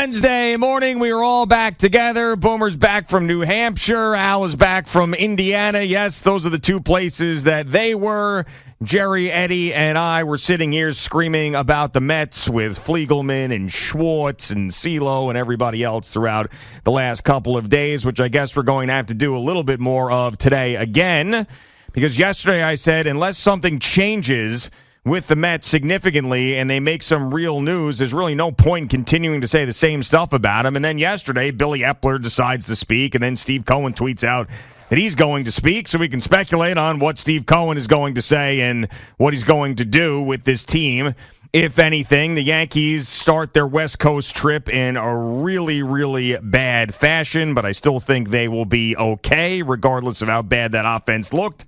Wednesday morning, we are all back together. Boomer's back from New Hampshire. Al is back from Indiana. Yes, those are the two places that they were. Jerry, Eddie, and I were sitting here screaming about the Mets with Fliegelman and Schwartz and CeeLo and everybody else throughout the last couple of days, which I guess we're going to have to do a little bit more of today again. Because yesterday I said, unless something changes with the Mets significantly and they make some real news, there's really no point in continuing to say the same stuff about him. And then yesterday, Billy Epler decides to speak, and then Steve Cohen tweets out that he's going to speak, so we can speculate on what Steve Cohen is going to say and what he's going to do with this team. If anything, the Yankees start their West Coast trip in a really, really bad fashion, but I still think they will be okay, regardless of how bad that offense looked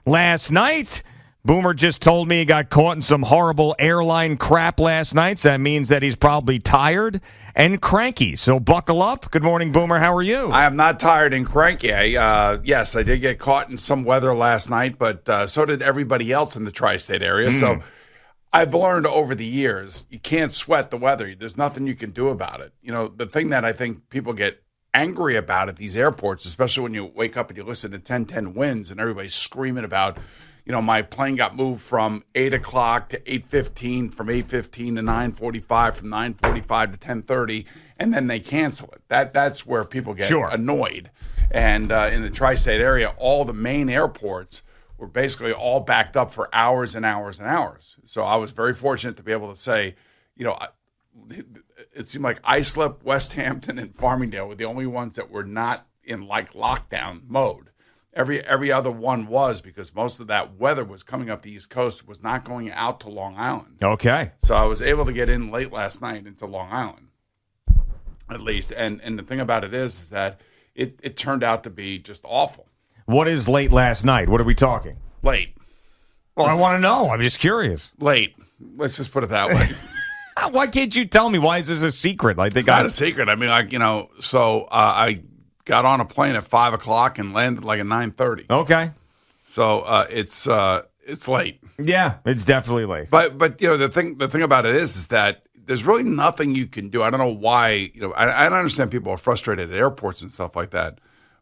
last night. Boomer just told me he got caught in some horrible airline crap last night, so that means that he's probably tired and cranky. So buckle up. Good morning, Boomer. How are you? I am not tired and cranky. Yes, I did get caught in some weather last night, but so did everybody else in the tri-state area. So I've learned over the years, you can't sweat the weather. There's nothing you can do about it. You know, the thing that I think people get angry about at these airports, especially when you wake up and you listen to 10-10 winds and everybody's screaming about, you know, my plane got moved from 8 o'clock to 8:15, from 8:15 to 9:45, from 9:45 to 10:30, and then they cancel it. That's where people get annoyed. And in the tri-state area, all the main airports were basically all backed up for hours and hours and hours. So I was very fortunate to be able to say, you know, it seemed like Islip, West Hampton, and Farmingdale were the only ones that were not in like lockdown mode. Every other one was, because most of that weather was coming up the East Coast, was not going out to Long Island. Okay. So I was able to get in late last night into Long Island, at least. And the thing about it is that it turned out to be just awful. What is late last night? What are we talking? Late. Well, I want to know. I'm just curious. Late. Let's just put it that way. Why can't you tell me? Why is this a secret? Like it's not a secret. I mean, like, you know, so I got on a plane at 5 o'clock and landed like at 9:30. Okay. So it's late. Yeah, it's definitely late. But you know, the thing about it is that there's really nothing you can do. I don't know why. You know, I understand people are frustrated at airports and stuff like that.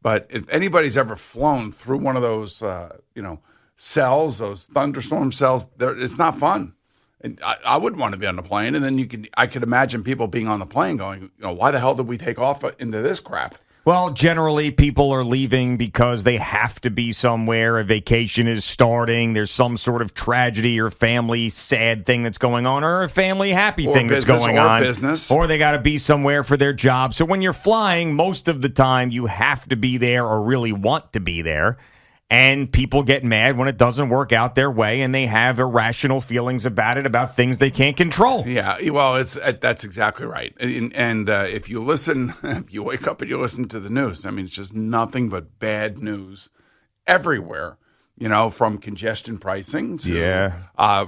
But if anybody's ever flown through one of those cells, those thunderstorm cells, it's not fun. And I wouldn't want to be on the plane. And then I could imagine people being on the plane going, you know, why the hell did we take off into this crap? Well, generally, people are leaving because they have to be somewhere. A vacation is starting. There's some sort of tragedy or family sad thing that's going on, or a family happy thing that's going on. Business. Or they got to be somewhere for their job. So when you're flying, most of the time, you have to be there or really want to be there. And people get mad when it doesn't work out their way, and they have irrational feelings about it, about things they can't control. Yeah, well, that's exactly right. And if you listen, if you wake up and you listen to the news, I mean, it's just nothing but bad news everywhere. You know, from congestion pricing to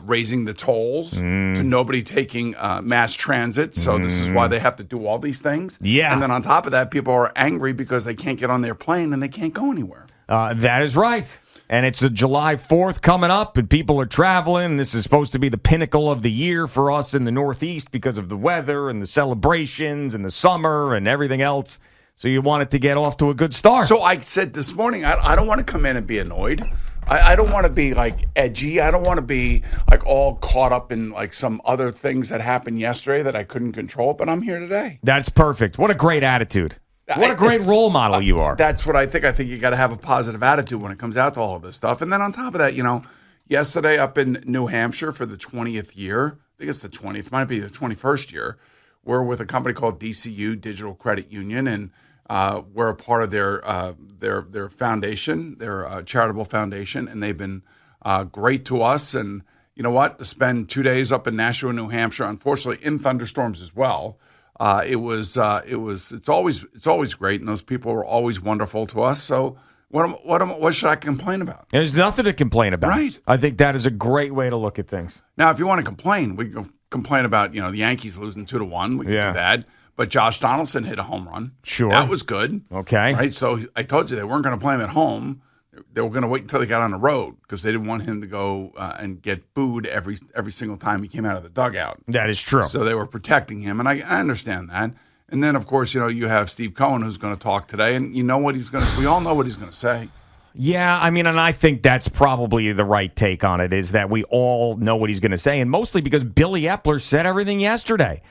raising the tolls to nobody taking mass transit. So this is why they have to do all these things. Yeah. And then on top of that, people are angry because they can't get on their plane and they can't go anywhere. That is right. And it's a July 4th coming up, and people are traveling. This is supposed to be the pinnacle of the year for us in the Northeast because of the weather and the celebrations and the summer and everything else. So you want it to get off to a good start. So I said this morning, I don't want to come in and be annoyed. I don't want to be like edgy. I don't want to be like all caught up in like some other things that happened yesterday that I couldn't control, but I'm here today. That's perfect. What a great attitude. What a great role model you are. That's what I think. I think you got to have a positive attitude when it comes out to all of this stuff. And then on top of that, you know, yesterday up in New Hampshire for the 20th year, I think it's the 20th, might be the 21st year, we're with a company called DCU, Digital Credit Union, and we're a part of their foundation, their charitable foundation, and they've been great to us. And you know what? To spend 2 days up in Nashua, New Hampshire, unfortunately in thunderstorms as well. It's always great, and those people were always wonderful to us. So what should I complain about? There's nothing to complain about. Right. I think that is a great way to look at things. Now, if you want to complain, we can complain about, you know, the Yankees losing 2-1. We can do that. But Josh Donaldson hit a home run. Sure. That was good. Okay. Right. So I told you they weren't going to play him at home. They were going to wait until they got on the road because they didn't want him to go and get booed every single time he came out of the dugout. That is true. So they were protecting him, and I understand that. And then, of course, you have Steve Cohen who's going to talk today, and we all know what he's going to say. Yeah, I mean, and I think that's probably the right take on it, is that we all know what he's going to say, and mostly because Billy Epler said everything yesterday.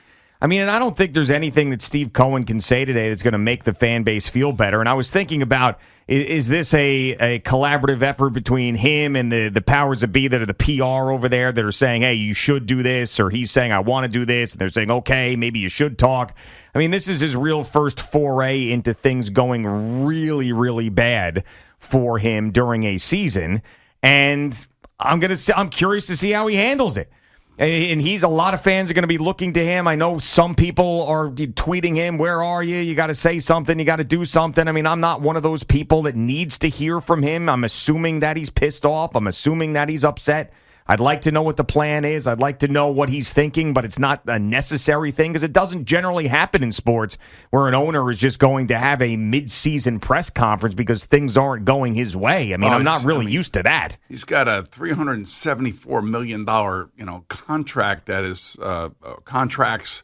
I mean, and I don't think there's anything that Steve Cohen can say today that's going to make the fan base feel better. And I was thinking about, is this a collaborative effort between him and the powers that be that are the PR over there that are saying, hey, you should do this, or he's saying, I want to do this, and they're saying, okay, maybe you should talk. I mean, this is his real first foray into things going really, really bad for him during a season, and I'm curious to see how he handles it. And a lot of fans are going to be looking to him. I know some people are tweeting him, where are you? You got to say something. You got to do something. I mean, I'm not one of those people that needs to hear from him. I'm assuming that he's pissed off. I'm assuming that he's upset. I'd like to know what the plan is. I'd like to know what he's thinking, but it's not a necessary thing because it doesn't generally happen in sports where an owner is just going to have a mid-season press conference because things aren't going his way. I mean, I'm not really used to that. He's got a $374 million, contract that is contracts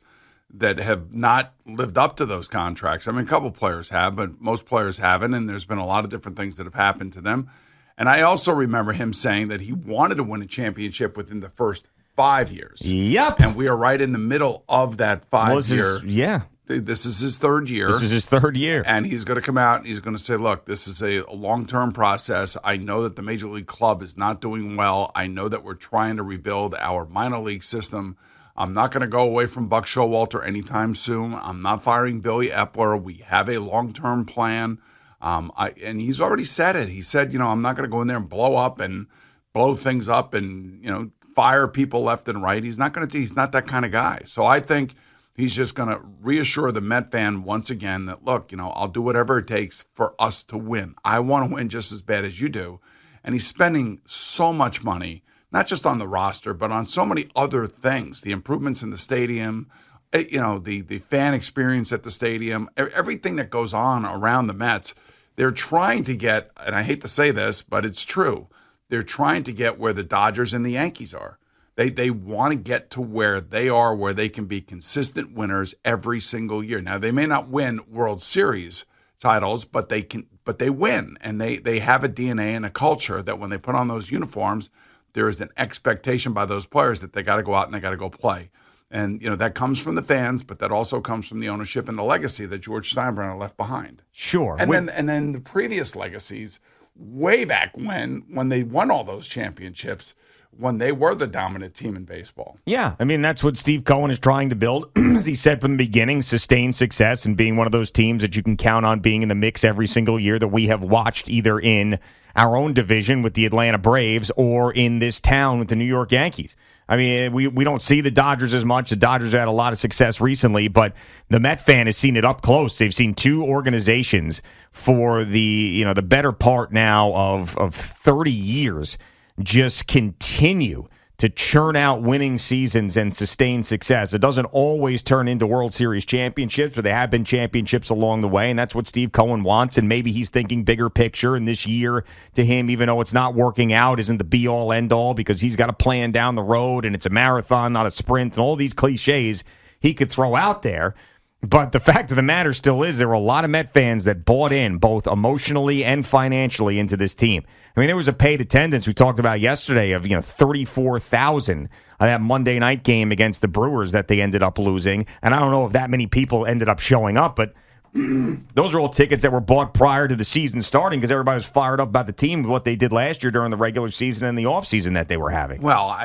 that have not lived up to those contracts. I mean, a couple players have, but most players haven't, and there's been a lot of different things that have happened to them. And I also remember him saying that he wanted to win a championship within the first 5 years. Yep. And we are right in the middle of that 5 year. Yeah. This is his third year. This is his third year. And he's going to come out and he's going to say, look, this is a long-term process. I know that the Major League Club is not doing well. I know that we're trying to rebuild our minor league system. I'm not going to go away from Buck Showalter anytime soon. I'm not firing Billy Epler. We have a long-term plan. And he's already said it. He said, I'm not going to go in there and blow things up and, fire people left and right. He's not that kind of guy. So I think he's just going to reassure the Met fan once again that, look, I'll do whatever it takes for us to win. I want to win just as bad as you do. And he's spending so much money, not just on the roster, but on so many other things, the improvements in the stadium, the fan experience at the stadium, everything that goes on around the Mets. They're trying to get, and I hate to say this, but it's true, they're trying to get where the Dodgers and the Yankees are. They want to get to where they are, where they can be consistent winners every single year. Now, they may not win World Series titles, but they win. And they have a DNA and a culture that when they put on those uniforms, there is an expectation by those players that they got to go out and they got to go play. And, that comes from the fans, but that also comes from the ownership and the legacy that George Steinbrenner left behind. Sure. And then the previous legacies, way back when they won all those championships, when they were the dominant team in baseball. Yeah, I mean, that's what Steve Cohen is trying to build. As he said from the beginning, sustained success and being one of those teams that you can count on being in the mix every single year that we have watched either in our own division with the Atlanta Braves or in this town with the New York Yankees. I mean, we don't see the Dodgers as much. The Dodgers had a lot of success recently, but the Met fan has seen it up close. They've seen two organizations for the better part now of 30 years just continue to churn out winning seasons and sustain success. It doesn't always turn into World Series championships, but they have been championships along the way, and that's what Steve Cohen wants, and maybe he's thinking bigger picture, and this year to him, even though it's not working out, isn't the be-all, end-all, because he's got a plan down the road, and it's a marathon, not a sprint, and all these cliches he could throw out there. But the fact of the matter still is there were a lot of Met fans that bought in both emotionally and financially into this team. I mean, there was a paid attendance we talked about yesterday of 34,000 on that Monday night game against the Brewers that they ended up losing. And I don't know if that many people ended up showing up, but those are all tickets that were bought prior to the season starting because everybody was fired up about the team with what they did last year during the regular season and the offseason that they were having. Well,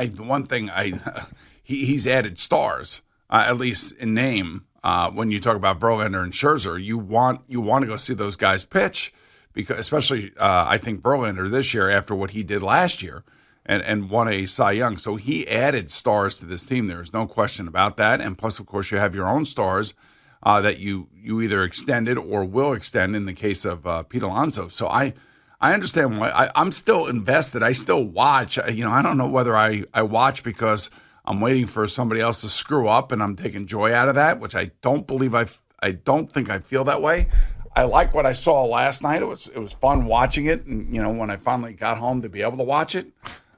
he's added stars, at least in name. When you talk about Verlander and Scherzer, you want to go see those guys pitch, because especially I think Verlander this year after what he did last year and won a Cy Young. So he added stars to this team. There is no question about that. And plus, of course, you have your own stars that you either extended or will extend in the case of Pete Alonso. So I understand why I'm still invested. I still watch. I don't know whether I watch because I'm waiting for somebody else to screw up, and I'm taking joy out of that, which I don't believe I don't think I feel that way. I like what I saw last night. It was fun watching it, and when I finally got home to be able to watch it.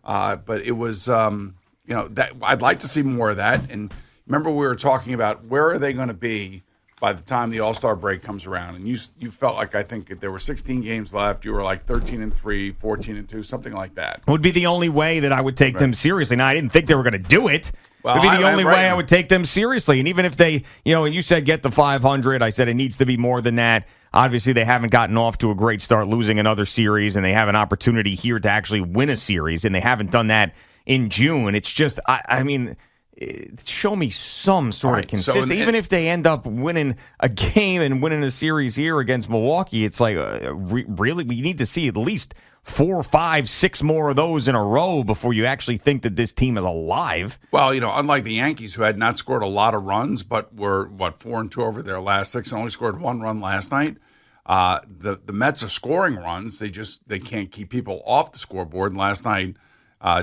But it was that I'd like to see more of that. And remember, we were talking about where are they going to be by the time the All-Star break comes around, and you felt like, I think there were 16 games left, you were like 13-3, 14-2, something like that. Would be the only way that I would take them seriously. Now, I didn't think they were going to do it. Well, It would be the only way right. I would take them seriously. And even if they, and you said get the 500, I said it needs to be more than that. Obviously, they haven't gotten off to a great start, losing another series, and they have an opportunity here to actually win a series, and they haven't done that in June. It's just, I mean, show me some sort of consistency. Even if they end up winning a game and winning a series here against Milwaukee, it's like, really? We need to see at least 4, 5, 6 more of those in a row before you actually think that this team is alive. Well, unlike the Yankees, who had not scored a lot of runs, but were, 4-2 over their last 6 and only scored 1 run last night, the Mets are scoring runs. They can't keep people off the scoreboard. And last night,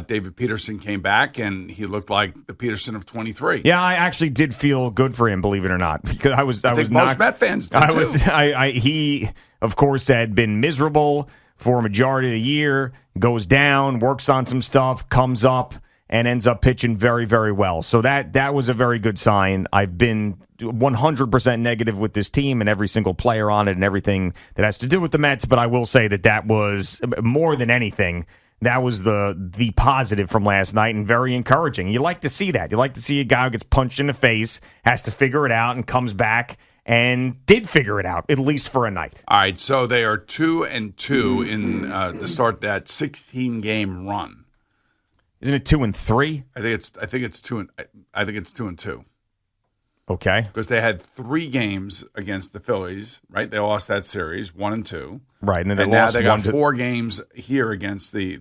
David Peterson came back, and he looked like the Peterson of 23. Yeah, I actually did feel good for him, believe it or not, because I was most Met fans did too. He, of course, had been miserable for a majority of the year, goes down, works on some stuff, comes up, and ends up pitching very, very well. So that was a very good sign. I've been 100% negative with this team and every single player on it and everything that has to do with the Mets, but I will say that was, more than anything, that was the positive from last night and very encouraging. You like to see that. You like to see a guy who gets punched in the face, has to figure it out, and comes back and did figure it out, at least for a night. All right, so they are 2-2 in to start that 16-game run. Isn't it 2-3? I think it's 2-2. Okay. Because they had 3 games against the Phillies, right? They lost that series 1-2. Right, and then now they got 4 games here against the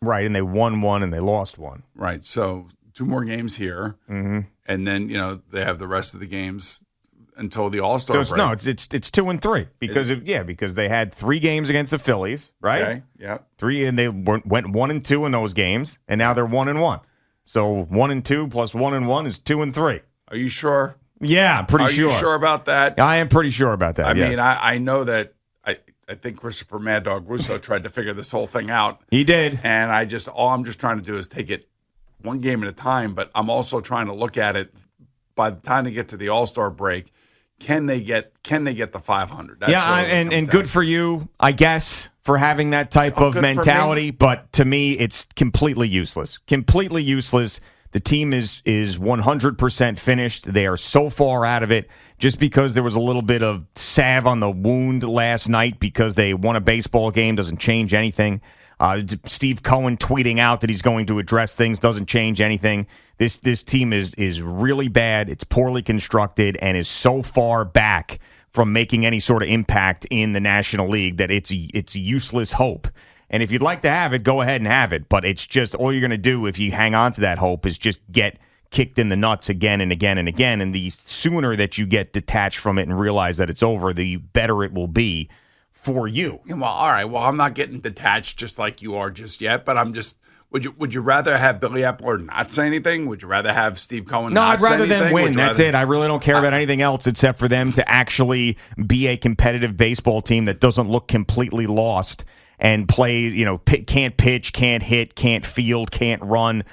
right, and they won 1 and they lost 1. Right, so 2 more games here, and then they have the rest of the games until the All-Star break. No, it's 2-3 because they had 3 games against the Phillies, right? Okay, yeah. 3, and they went 1-2 in those games, and now they're 1-1. So 1-2 plus 1-1 is 2-3. Are you sure? Yeah, I'm pretty sure. Are you sure about that? I am pretty sure about that. I yes. mean, I know that. I think Christopher Mad Dog Russo tried to figure this whole thing out. He did, and all I'm just trying to do is take it one game at a time. But I'm also trying to look at it. By the time they get to the All-Star break, can they get the 500? That's and good for you, I guess, for having that type of mentality. But to me, it's completely useless. Completely useless. The team is 100% finished. They are so far out of it. Just because there was a little bit of salve on the wound last night because they won a baseball game doesn't change anything. Steve Cohen tweeting out that he's going to address things doesn't change anything. This team is really bad. It's poorly constructed and is so far back from making any sort of impact in the National League that it's useless hope. And if you'd like to have it, go ahead and have it. But it's just all you're going to do if you hang on to that hope is just get kicked in the nuts again and again and again. And the sooner that you get detached from it and realize that it's over, the better it will be for you. Well, all right. Well, I'm not getting detached just like you are just yet, but I'm just. Would you rather have Billy Epler not say anything? Would you rather have Steve Cohen not say anything? No, I'd rather them win. That's it. I really don't care about anything else except for them to actually be a competitive baseball team that doesn't look completely lost and play, can't pitch, can't hit, can't field, can't run,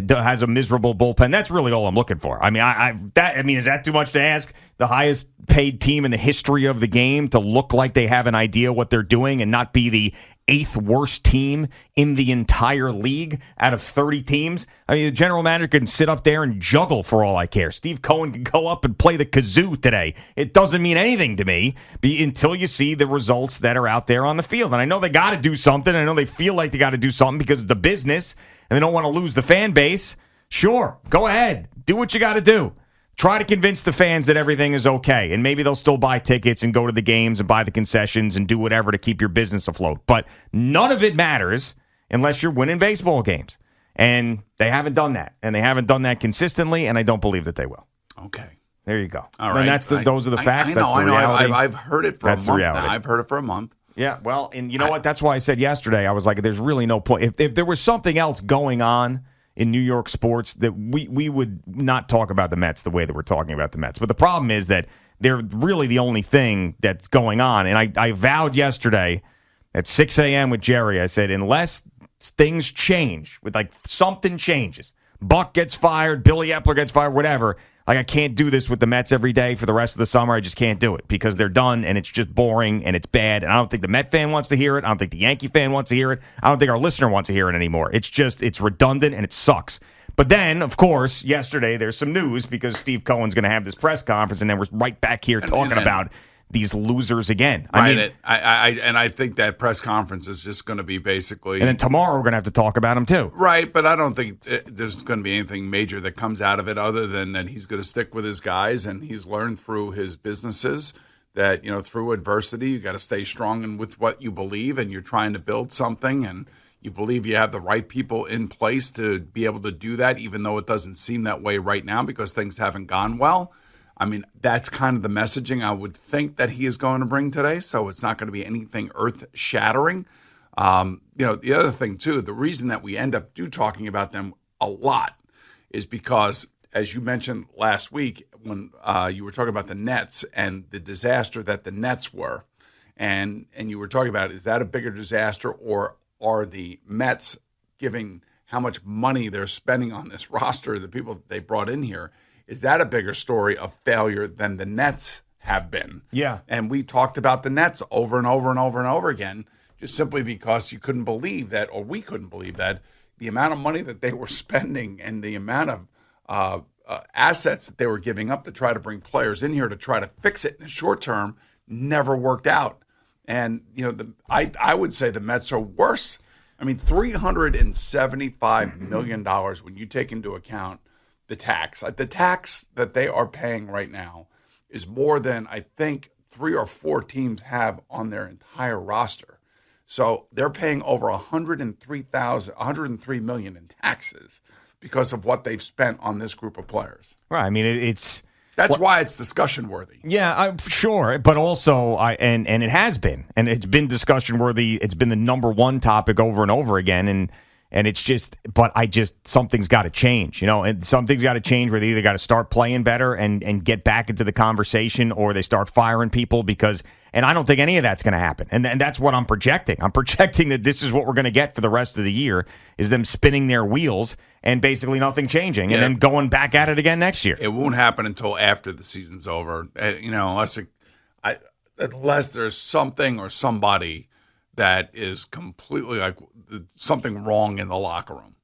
has a miserable bullpen. That's really all I'm looking for. I mean, is that too much to ask? The highest paid team in the history of the game to look like they have an idea what they're doing and not be the 8th worst team in the entire league out of 30 teams. I mean, the general manager can sit up there and juggle for all I care. Steve Cohen can go up and play the kazoo today. It doesn't mean anything to me until you see the results that are out there on the field. And I know they got to do something. I know they feel like they got to do something because it's the business and they don't want to lose the fan base. Sure, go ahead. Do what you got to do. Try to convince the fans that everything is okay, and maybe they'll still buy tickets and go to the games and buy the concessions and do whatever to keep your business afloat. But none of it matters unless you're winning baseball games. And they haven't done that, and they haven't done that consistently, and I don't believe that they will. Okay. There you go. All right. And those are the facts. That's the reality. I've heard it for a month now. I've heard it for a month. Yeah, well, and you know what? That's why I said yesterday, I was like, there's really no point. If there was something else going on in New York sports, that we would not talk about the Mets the way that we're talking about the Mets. But the problem is that they're really the only thing that's going on. And I vowed yesterday at 6 a.m. with Jerry, I said, unless things change, with like something changes, Buck gets fired, Billy Epler gets fired, whatever, Like, I can't do this with the Mets every day for the rest of the summer. I just can't do it because they're done and it's just boring and it's bad. And I don't think the Met fan wants to hear it. I don't think the Yankee fan wants to hear it. I don't think our listener wants to hear it anymore. It's redundant and it sucks. But then, of course, yesterday there's some news because Steve Cohen's going to have this press conference, and then we're right back here talking about these losers again. I think that press conference is just going to be basically... And then tomorrow we're going to have to talk about him too. Right, but I don't think there's going to be anything major that comes out of it other than that he's going to stick with his guys, and he's learned through his businesses that, through adversity, you got to stay strong and with what you believe, and you're trying to build something, and you believe you have the right people in place to be able to do that, even though it doesn't seem that way right now because things haven't gone well. I mean, that's kind of the messaging I would think that he is going to bring today. So it's not going to be anything earth-shattering. The other thing, too, the reason that we end up talking about them a lot is because, as you mentioned last week, when you were talking about the Nets and the disaster that the Nets were, and you were talking about, is that a bigger disaster, or are the Mets giving how much money they're spending on this roster, the people that they brought in here? Is that a bigger story of failure than the Nets have been? Yeah. And we talked about the Nets over and over and over and over again, just simply because you couldn't believe that, or we couldn't believe that, the amount of money that they were spending and the amount of assets that they were giving up to try to bring players in here to try to fix it in the short term never worked out. And, I would say the Mets are worse. I mean, $375 million when you take into account the tax. The tax that they are paying right now is more than I think 3 or 4 teams have on their entire roster. So they're paying over $103 million in taxes because of what they've spent on this group of players. Right. I mean, that's why it's discussion worthy. Yeah, sure, but also and it has been, and it's been discussion worthy. It's been the number one topic over and over again, and it's just, something's got to change, and something's got to change where they either got to start playing better and get back into the conversation, or they start firing people and I don't think any of that's going to happen. And that's what I'm projecting. I'm projecting that this is what we're going to get for the rest of the year, is them spinning their wheels and basically nothing changing, and then going back at it again next year. It won't happen until after the season's over, unless there's something or somebody that is completely like something wrong in the locker room.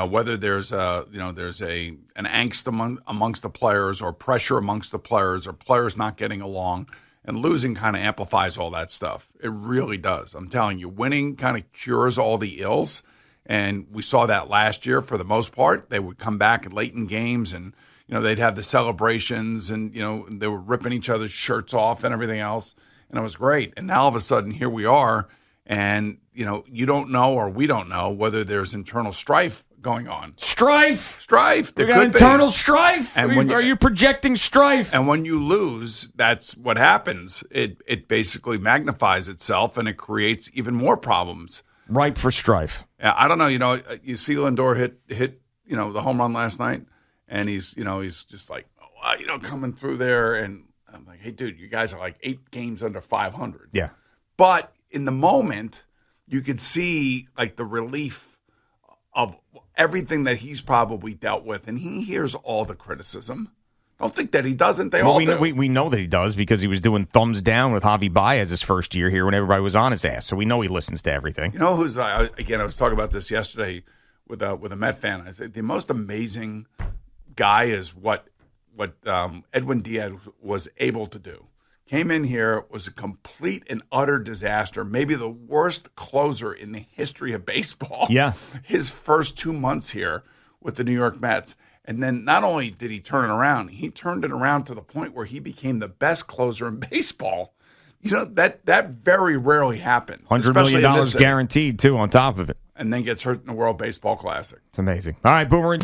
Whether there's an angst amongst the players, or pressure amongst the players, or players not getting along, and losing kind of amplifies all that stuff. It really does. I'm telling you, winning kind of cures all the ills. And we saw that last year for the most part. They would come back late in games, and they'd have the celebrations, and they were ripping each other's shirts off and everything else, and it was great. And now all of a sudden here we are, and you don't know, or we don't know, whether there's internal strife going on. Strife. There we got internal strife. And are you projecting strife? And when you lose, that's what happens. It basically magnifies itself, and it creates even more problems. Ripe for strife. I don't know. You see Lindor hit the home run last night, and he's just like, coming through there, and I'm like, hey, dude, you guys are like 8 games under 500. Yeah. But in the moment, you could see like the relief of everything that he's probably dealt with, and he hears all the criticism. Don't think that he doesn't. We know that he does, because he was doing thumbs down with Javi Baez his first year here when everybody was on his ass. So we know he listens to everything. Who's again? I was talking about this yesterday with a Met fan. I said the most amazing guy is what Edwin Diaz was able to do. Came in here, was a complete and utter disaster, maybe the worst closer in the history of baseball. Yeah, his first 2 months here with the New York Mets. And then not only did he turn it around, he turned it around to the point where he became the best closer in baseball. That very rarely happens. $100 million guaranteed, too, on top of it. And then gets hurt in the World Baseball Classic. It's amazing. All right, Boomer.